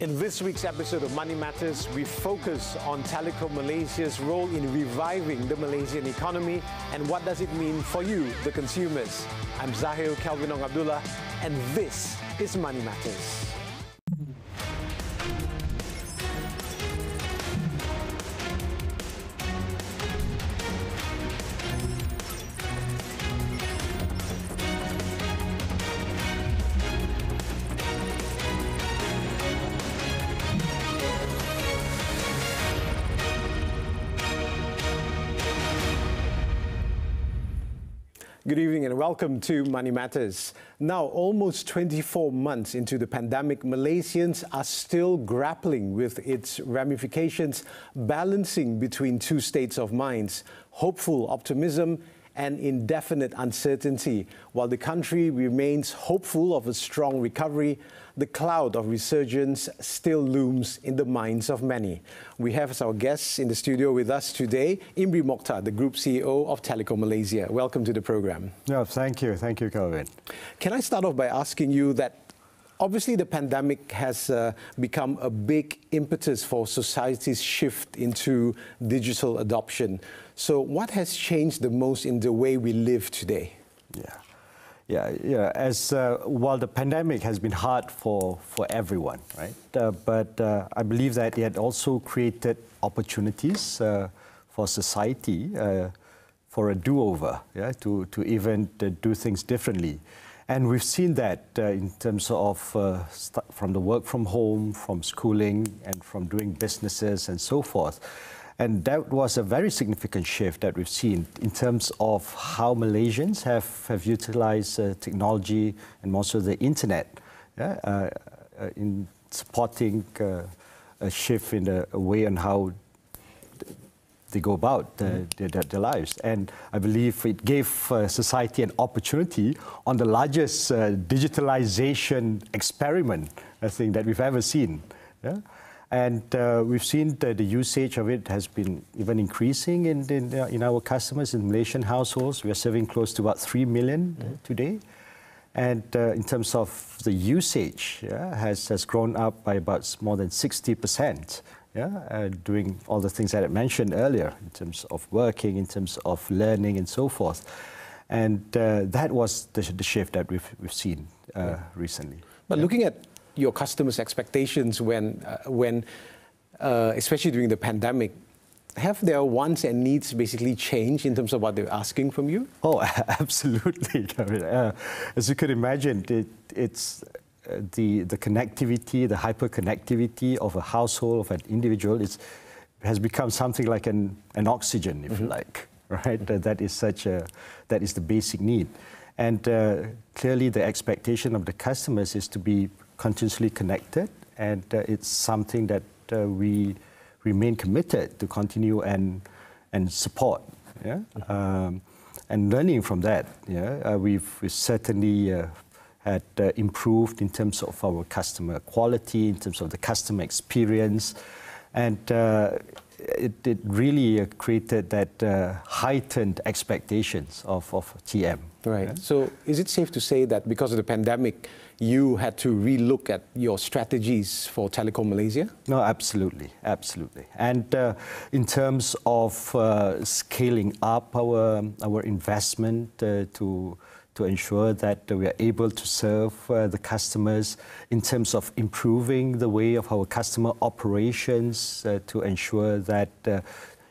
In this week's episode of Money Matters, we focus on Telekom Malaysia's role in reviving the Malaysian economy and what does it mean for you, the consumers. I'm Zahir Kelvin Ong Abdullah, and this is Money Matters. Good evening and welcome to Money Matters. Now, almost 24 months into the pandemic, Malaysians are still grappling with its ramifications, balancing between two states of minds, hopeful optimism and indefinite uncertainty. While the country remains hopeful of a strong recovery, the cloud of resurgence still looms in the minds of many. We have as our guests in the studio with us today, Imri Mokhtar, the Group CEO of Telekom Malaysia. Welcome to the program. No, thank you, Kelvin. Can I start off by asking you that obviously the pandemic has become a big impetus for society's shift into digital adoption. So what has changed the most in the way we live today? Yeah. While the pandemic has been hard for everyone, right? But I believe that it also created opportunities for society for a do-over, to even do things differently. And we've seen that in terms of from the work from home, from schooling, and from doing businesses and so forth. And that was a very significant shift that we've seen in terms of how Malaysians have utilized technology and also the internet in supporting a shift in the way on how they go about their lives. And I believe it gave society an opportunity on the largest digitalization experiment, I think, that we've ever seen. And we've seen that the usage of it has been even increasing in our customers, in Malaysian households. We are serving close to about 3 million today. And in terms of the usage, has grown up by about more than 60%. Doing all the things that I mentioned earlier in terms of working, in terms of learning and so forth. And that was the shift that we've seen recently. But looking at your customers' expectations when especially during the pandemic, have their wants and needs basically changed in terms of what they're asking from you? Oh, absolutely. As you could imagine, it's the connectivity, the hyper-connectivity of a household, of an individual, has become something like an oxygen, if you like, right? That is the basic need. And clearly the expectation of the customers is to be continuously connected, and it's something that we remain committed to continue and support. And learning from that, we've certainly had improved in terms of our customer quality, in terms of the customer experience, and it really created that heightened expectations of TM. Right. So is it safe to say that because of the pandemic, you had to relook at your strategies for Telekom Malaysia? No, absolutely. And in terms of scaling up our investment to ensure that we are able to serve the customers, in terms of improving the way of our customer operations to ensure that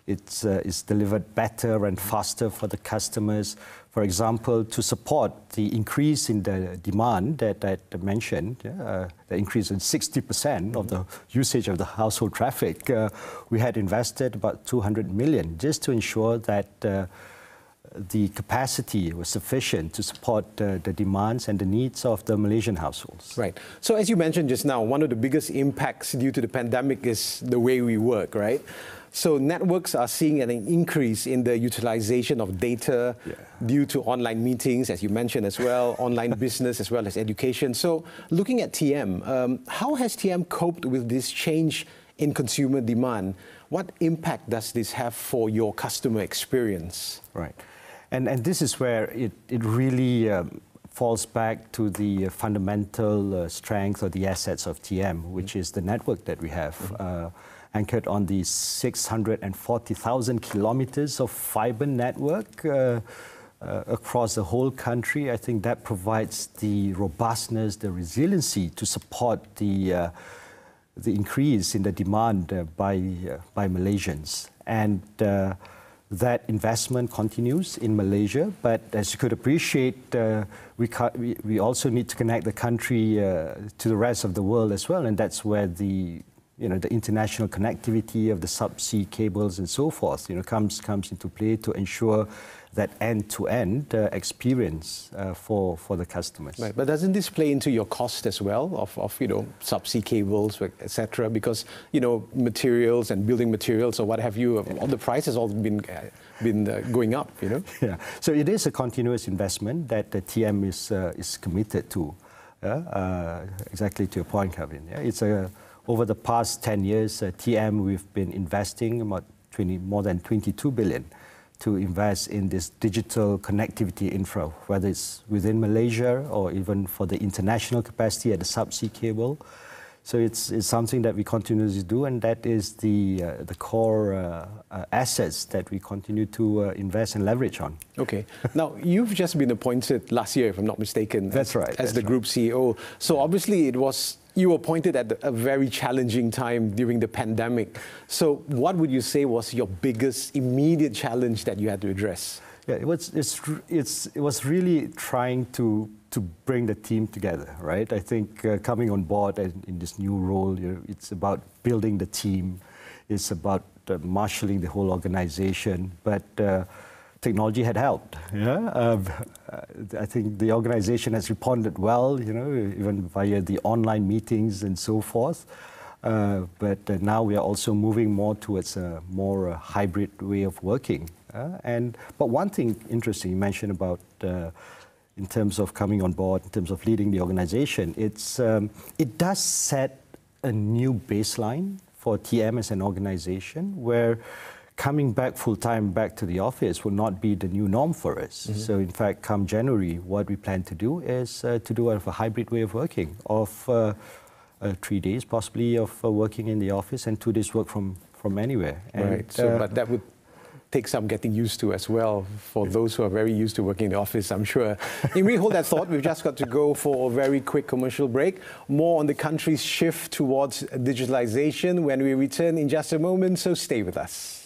it's delivered better and faster for the customers. For example, to support the increase in the demand that I mentioned, the increase in 60% of the usage of the household traffic, we had invested about 200 million just to ensure that the capacity was sufficient to support the demands and the needs of the Malaysian households. Right. So as you mentioned just now, one of the biggest impacts due to the pandemic is the way we work, right? So networks are seeing an increase in the utilization of data due to online meetings, as you mentioned as well, online business as well as education. So looking at TM, how has TM coped with this change in consumer demand? What impact does this have for your customer experience? Right. And this is where it really falls back to the fundamental strength or the assets of TM, which is the network that we have, anchored on the 640,000 kilometers of fiber network across the whole country. I think that provides the robustness, the resiliency to support the increase in the demand by Malaysians. And that investment continues in Malaysia, but as you could appreciate, we also need to connect the country to the rest of the world as well, and that's where the international connectivity of the subsea cables and so forth, comes into play to ensure that end-to-end experience for the customers. Right, but doesn't this play into your cost as well of subsea cables, etc.? Because materials and building materials or what have you, all the price has all been going up. Yeah, so it is a continuous investment that the TM is committed to. Exactly to your point, Kevin. Yeah, it's over the past 10 years, TM we've been investing about more than 22 billion. To invest in this digital connectivity infra, whether it's within Malaysia or even for the international capacity at the subsea cable. So it's something that we continuously do, and that is the core assets that we continue to invest and leverage on. Okay. Now, you've just been appointed last year, if I'm not mistaken. That's right. As the group CEO. So obviously you were appointed at a very challenging time during the pandemic. So what would you say was your biggest immediate challenge that you had to address? Yeah, it was really trying to bring the team together, right? I think coming on board in this new role, it's about building the team, it's about marshalling the whole organization, but technology had helped. Yeah, I think the organization has responded well, even via the online meetings and so forth. But now we are also moving more towards a more hybrid way of working. But one thing interesting you mentioned about in terms of coming on board, in terms of leading the organization, it does set a new baseline for TM as an organization where coming back full-time back to the office will not be the new norm for us. So in fact, come January, what we plan to do is to do a hybrid way of working of 3 days possibly of working in the office and 2 days work from anywhere. Right, but that would take some getting used to as well for those who are very used to working in the office, I'm sure. Imri, hold that thought. We've just got to go for a very quick commercial break. More on the country's shift towards digitalization when we return in just a moment, so stay with us.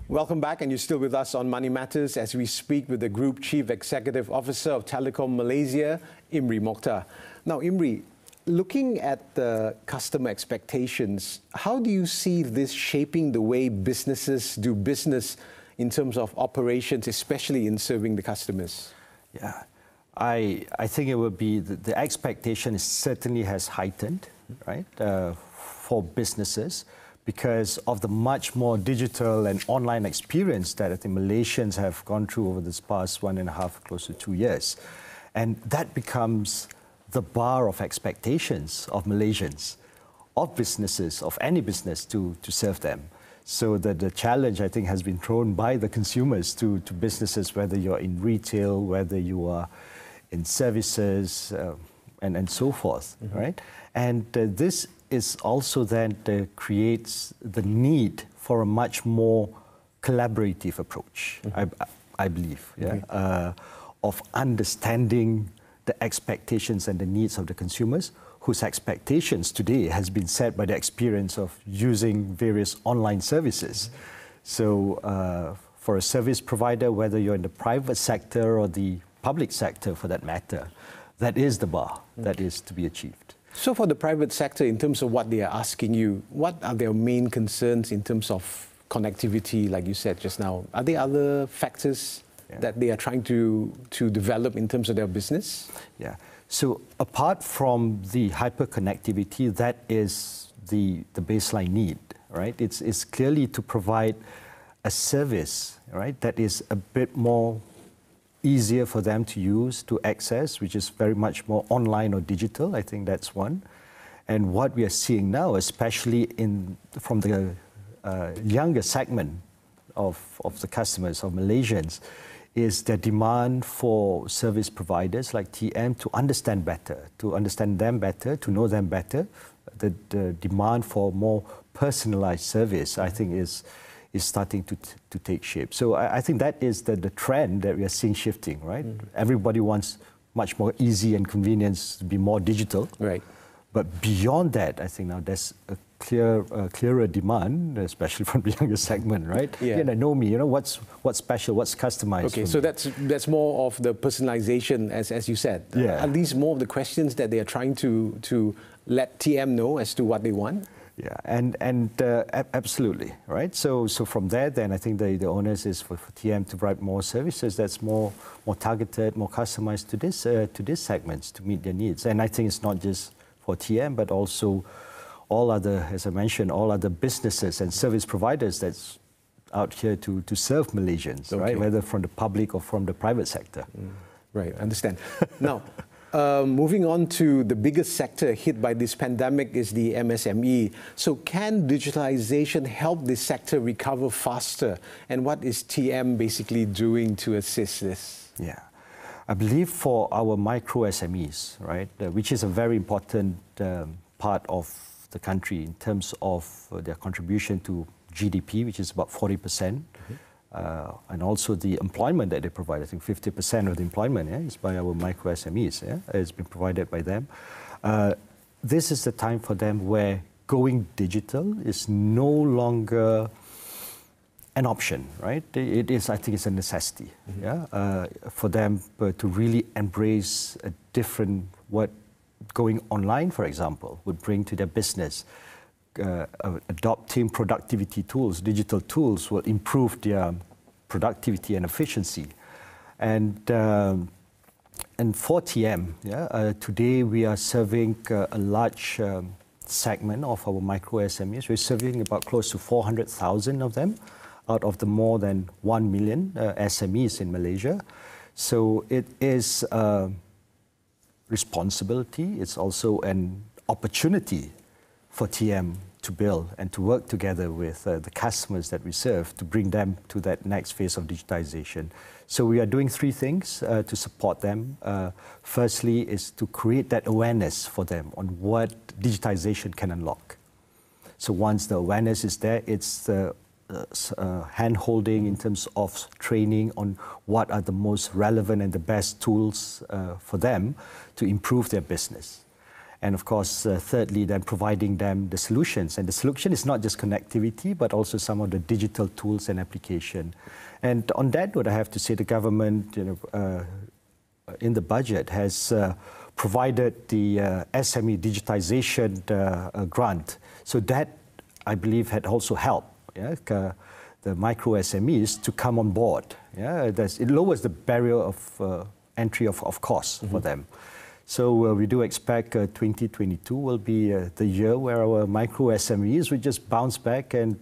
Welcome back, and you're still with us on Money Matters as we speak with the Group Chief Executive Officer of Telekom Malaysia, Imri Mokhtar. Now, Imri, looking at the customer expectations, how do you see this shaping the way businesses do business in terms of operations, especially in serving the customers? Yeah, I think it would be, the expectation certainly has heightened, right, for businesses, because of the much more digital and online experience that I think Malaysians have gone through over this past 1.5, close to 2 years. And that becomes the bar of expectations of Malaysians, of businesses, of any business to serve them. So that the challenge, I think, has been thrown by the consumers to businesses, whether you're in retail, whether you are in services, and so forth, right? And this is also then creates the need for a much more collaborative approach, I believe, of understanding the expectations and the needs of the consumers, whose expectations today has been set by the experience of using various online services. So for a service provider, whether you're in the private sector or the public sector for that matter, that is the bar that is to be achieved. So for the private sector, in terms of what they are asking you, what are their main concerns in terms of connectivity, like you said just now? Are there other factors that they are trying to develop in terms of their business? Yeah. So apart from the hyperconnectivity, that is the baseline need, right? It's clearly to provide a service, right, that is a bit more easier for them to use, to access, which is very much more online or digital. I think that's one. And what we are seeing now, especially from the younger segment of the customers, of Malaysians, is their demand for service providers like TM to understand better, to understand them better, to know them better. The demand for more personalized service, I think, is starting to take shape. So I think that is the trend that we are seeing shifting, right? Everybody wants much more easy and convenience to be more digital. Right. But beyond that, I think now there's a clearer demand, especially from the younger segment, right? Yeah. Know me, what's special, what's customized. Okay, so that's more of the personalization, as you said. Yeah. Are these more of the questions that they are trying to let TM know as to what they want? Yeah, and absolutely, right? So from there, then I think the onus is for TM to provide more services that's more targeted, more customized to these segments to meet their needs. And I think it's not just for TM, but also all other, as I mentioned, all other businesses and service providers that's out here to serve Malaysians, right? Whether from the public or from the private sector. Right, I understand. Now, moving on to the biggest sector hit by this pandemic is the MSME. So can digitalization help this sector recover faster? And what is TM basically doing to assist this? Yeah, I believe for our micro SMEs, right, which is a very important part of the country in terms of their contribution to GDP, which is about 40%. And also the employment that they provide. I think 50% of the employment is by our micro SMEs. It's been provided by them. This is the time for them where going digital is no longer an option, right? It is, I think, it's a necessity. For them to really embrace a different what going online, for example, would bring to their business. Adopting productivity tools, digital tools, will improve their productivity and efficiency. And for TM, today we are serving a large segment of our micro SMEs. We're serving about close to 400,000 of them out of the more than 1 million SMEs in Malaysia. So it is a responsibility. It's also an opportunity for TM to build and to work together with the customers that we serve to bring them to that next phase of digitization. So we are doing 3 things to support them. Firstly is to create that awareness for them on what digitization can unlock. So once the awareness is there, it's the hand-holding in terms of training on what are the most relevant and the best tools for them to improve their business. And of course, thirdly, then providing them the solutions. And the solution is not just connectivity, but also some of the digital tools and application. And on that note, I have to say the government, in the budget has provided the SME digitization grant. So that, I believe, had also helped the micro SMEs to come on board. It lowers the barrier of entry of costs for them. So we do expect 2022 will be the year where our micro SMEs will just bounce back and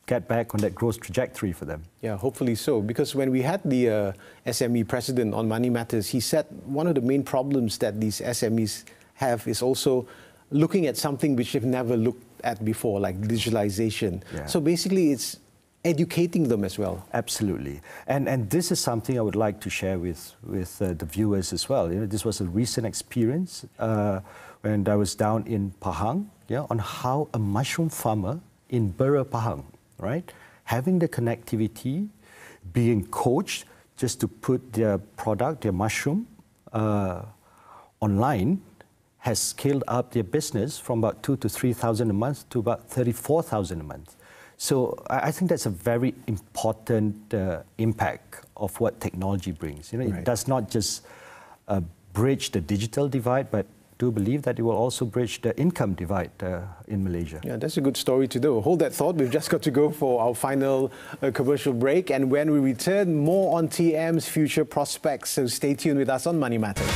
get back on that growth trajectory for them. Yeah, hopefully so. Because when we had the SME president on Money Matters, he said one of the main problems that these SMEs have is also looking at something which they've never looked at before, like digitalization. Yeah. So basically it's educating them as well. Absolutely. And this is something I would like to share with the viewers as well. This was a recent experience when I was down in Pahang, on how a mushroom farmer in Bera Pahang, right, having the connectivity, being coached just to put their product, their mushroom, online, has scaled up their business from about 2,000 to 3,000 a month to about 34,000 a month. So I think that's a very important impact of what technology brings. It does not just bridge the digital divide, but do believe that it will also bridge the income divide in Malaysia. Yeah, that's a good story to do. Hold that thought. We've just got to go for our final commercial break. And when we return, more on TM's future prospects. So stay tuned with us on Money Matters.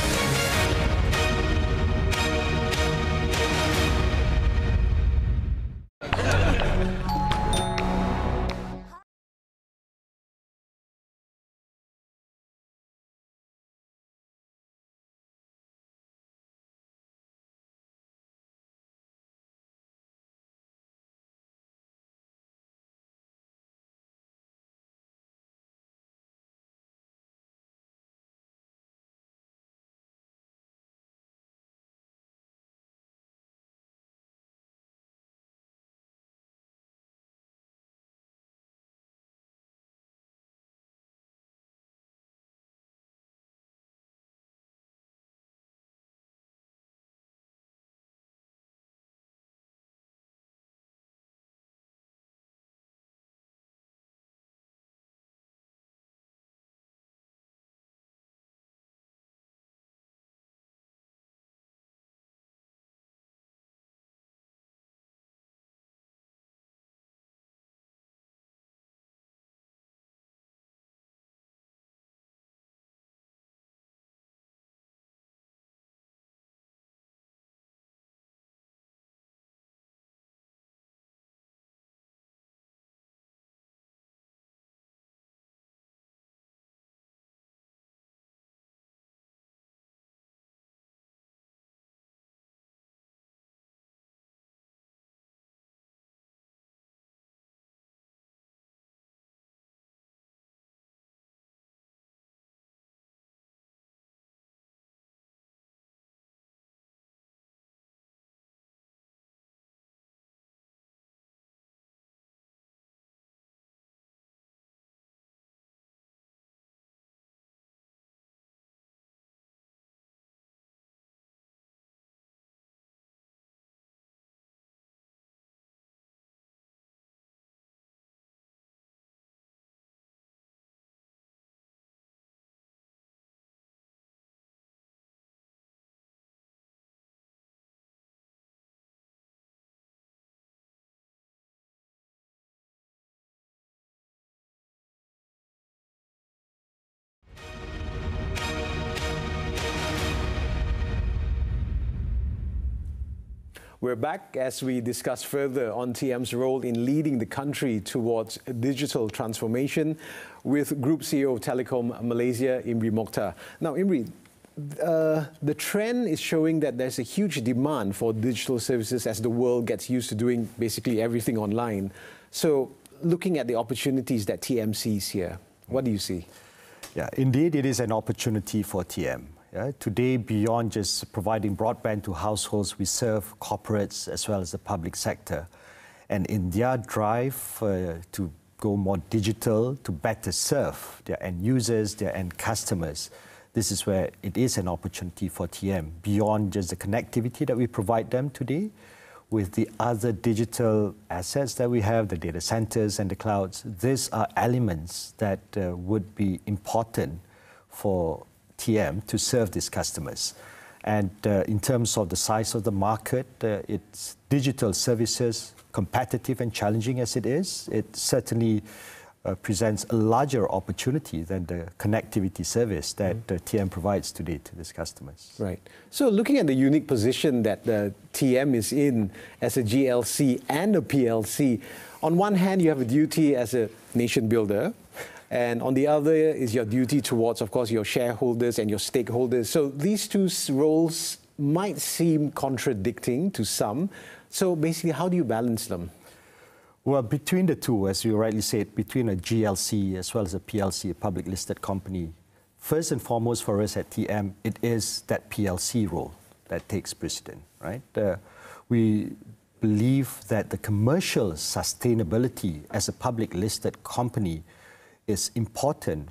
We're back as we discuss further on TM's role in leading the country towards digital transformation with Group CEO of Telekom Malaysia, Imri Mokhtar. Now, Imri, the trend is showing that there's a huge demand for digital services as the world gets used to doing basically everything online. So, looking at the opportunities that TM sees here, what do you see? Yeah, indeed, it is an opportunity for TM. Today, beyond just providing broadband to households, we serve corporates as well as the public sector. And in their drive to go more digital, to better serve their end users, their end customers, this is where it is an opportunity for TM, beyond just the connectivity that we provide them today, with the other digital assets that we have, the data centers and the clouds. These are elements that would be important for TM to serve these customers. And in terms of the size of the market, it's digital services, competitive and challenging as it is, it certainly presents a larger opportunity than the connectivity service that TM provides today to these customers. Right. So looking at the unique position that the TM is in as a GLC and a PLC, on one hand you have a duty as a nation builder, and on the other is your duty towards, of course, your shareholders and your stakeholders. So these two roles might seem contradicting to some. So basically, how do you balance them? Well, between the two, as you rightly said, between a GLC as well as a PLC, a public listed company, first and foremost for us at TM, it is that PLC role that takes precedent, right? We believe that the commercial sustainability as a public listed company is important,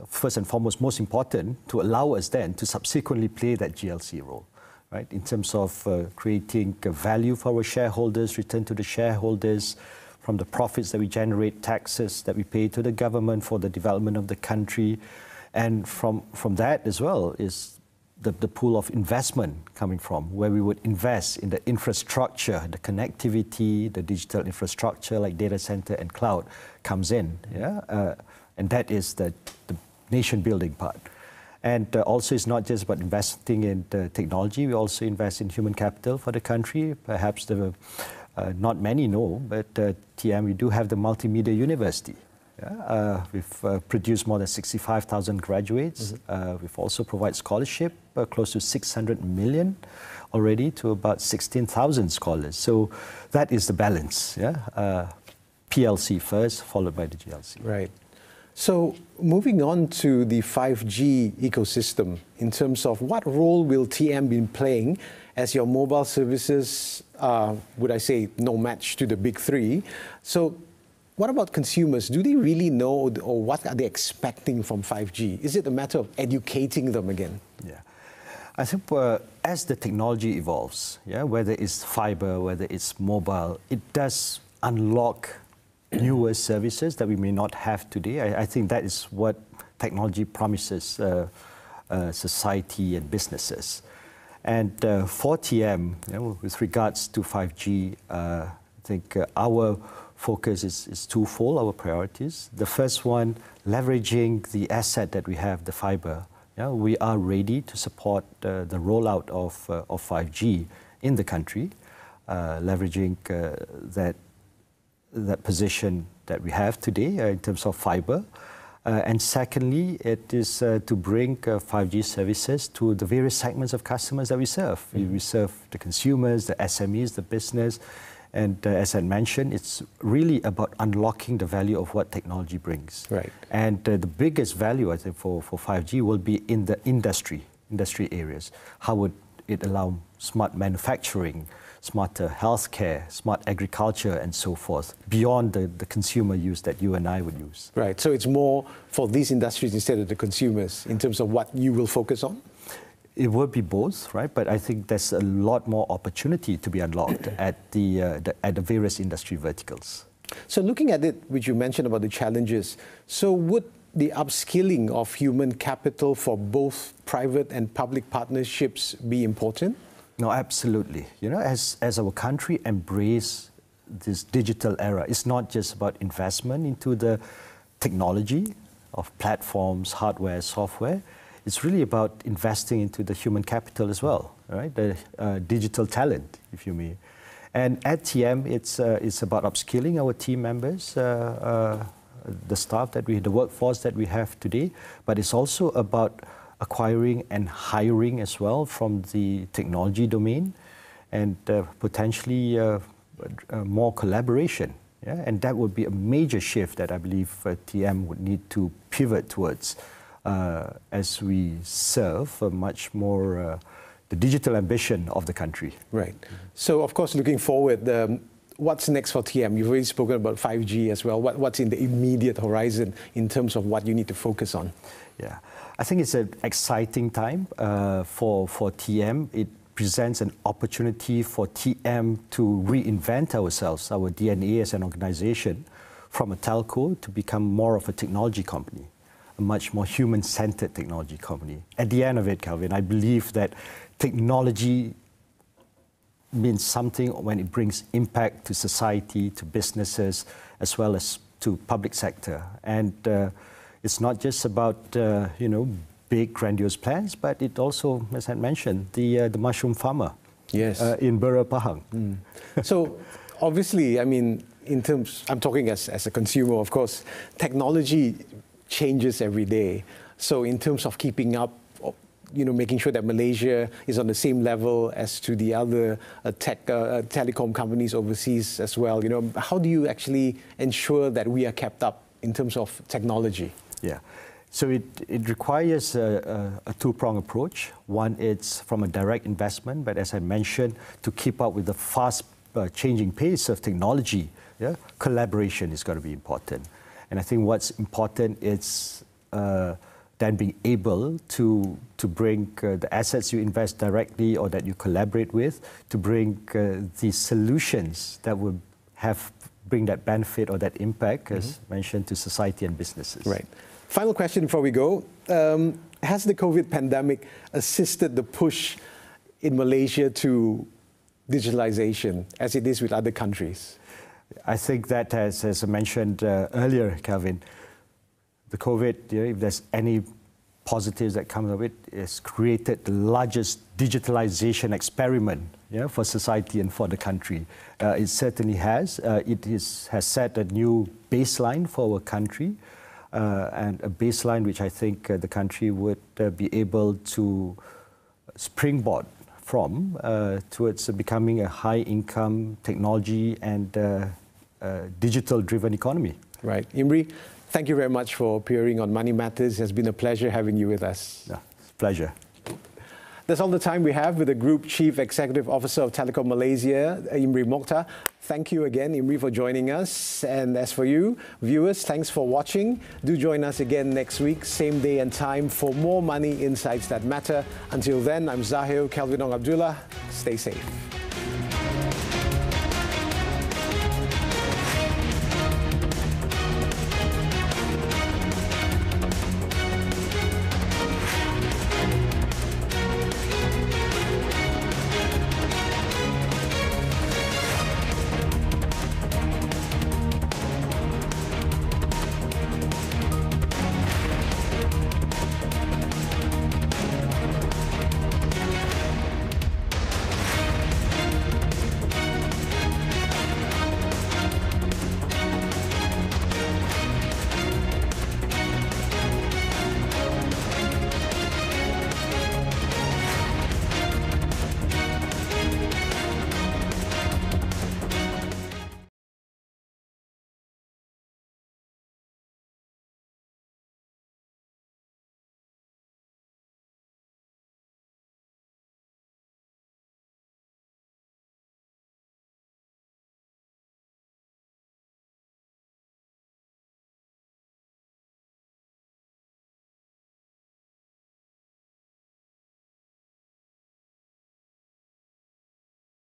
first and foremost, most important, to allow us then to subsequently play that GLC role. Right, in terms of creating value for our shareholders, return to the shareholders from the profits that we generate, taxes that we pay to the government for the development of the country. And from that as well is the pool of investment coming from, where we would invest in the infrastructure, the connectivity, the digital infrastructure like data center and cloud comes in. And that is the nation building part. And also, it's not just about investing in the technology. We also invest in human capital for the country. Perhaps not many know, but TM, we do have the Multimedia University. We've produced more than 65,000 graduates. We've also provided scholarship, close to 600 million already to about 16,000 scholars. So that is the balance. PLC first, followed by the GLC. Right. So moving on to the 5G ecosystem, in terms of what role will TM be playing as your mobile services, would I say, no match to the big three. So what about consumers? Do they really know, or what are they expecting from 5G? Is it a matter of educating them again? Yeah, I think as the technology evolves, whether it's fiber, whether it's mobile, it does unlock newer services that we may not have today. I think that is what technology promises society and businesses. And for TM, with regards to 5G, I think our focus is twofold, our priorities. The first one, leveraging the asset that we have, the fiber. We are ready to support the rollout of 5G in the country, leveraging that position that we have today in terms of fiber. And secondly, it is to bring 5G services to the various segments of customers that we serve. We serve the consumers, the SMEs, the business. And as I mentioned, it's really about unlocking the value of what technology brings. Right. And the biggest value, I think, for 5G will be in the industry areas. How would it allow smart manufacturing, smarter healthcare, smart agriculture, and so forth, beyond the consumer use that you and I would use. Right, so it's more for these industries instead of the consumers in terms of what you will focus on? It would be both, right? But I think there's a lot more opportunity to be unlocked at the various industry verticals. So looking at it, which you mentioned about the challenges, so would the upskilling of human capital for both private and public partnerships be important? No, absolutely. As our country embrace this digital era, it's not just about investment into the technology of platforms, hardware, software. It's really about investing into the human capital as well, right? The digital talent, if you may. And at TM, it's about upskilling our team members, the staff the workforce that we have today, but it's also about acquiring and hiring as well from the technology domain, and potentially more collaboration. And that would be a major shift that I believe TM would need to pivot towards as we serve a much more the digital ambition of the country. Right. So, of course, looking forward, what's next for TM? You've already spoken about 5G as well. What's in the immediate horizon in terms of what you need to focus on? Yeah, I think it's an exciting time for TM. It presents an opportunity for TM to reinvent ourselves, our DNA as an organization, from a telco to become more of a technology company, a much more human-centered technology company. At the end of it, Kelvin, I believe that technology means something when it brings impact to society, to businesses, as well as to public sector. And it's not just about, big grandiose plans, but it also, as I mentioned, the mushroom farmer in Bura Pahang. So obviously, I mean, in terms, I'm talking as a consumer, of course, technology changes every day. So in terms of keeping up, making sure that Malaysia is on the same level as to the other telecom companies overseas as well, how do you actually ensure that we are kept up in terms of technology? Yeah. So it requires a two-pronged approach. One is from a direct investment, but as I mentioned, to keep up with the fast changing pace of technology, collaboration is going to be important. And I think what's important is then being able to bring the assets you invest directly or that you collaborate with, to bring the solutions that will bring that benefit or that impact, as mentioned, to society and businesses. Right. Final question before we go. Has the COVID pandemic assisted the push in Malaysia to digitalization as it is with other countries? I think that, as I mentioned earlier, Kelvin, the COVID, if there's any positives that come of it, has created the largest digitalization experiment for society and for the country. It certainly has. It has set a new baseline for our country, and a baseline which I think the country would be able to springboard from towards becoming a high-income technology and digital-driven economy. Right. Imri, thank you very much for appearing on Money Matters. It has been a pleasure having you with us. Yeah, it's a pleasure. That's all the time we have with the Group Chief Executive Officer of Telekom Malaysia, Imri Mokhtar. Thank you again, Imri, for joining us. And as for you, viewers, thanks for watching. Do join us again next week, same day and time, for more money insights that matter. Until then, I'm Zahil Kelvin Ong Abdullah. Stay safe.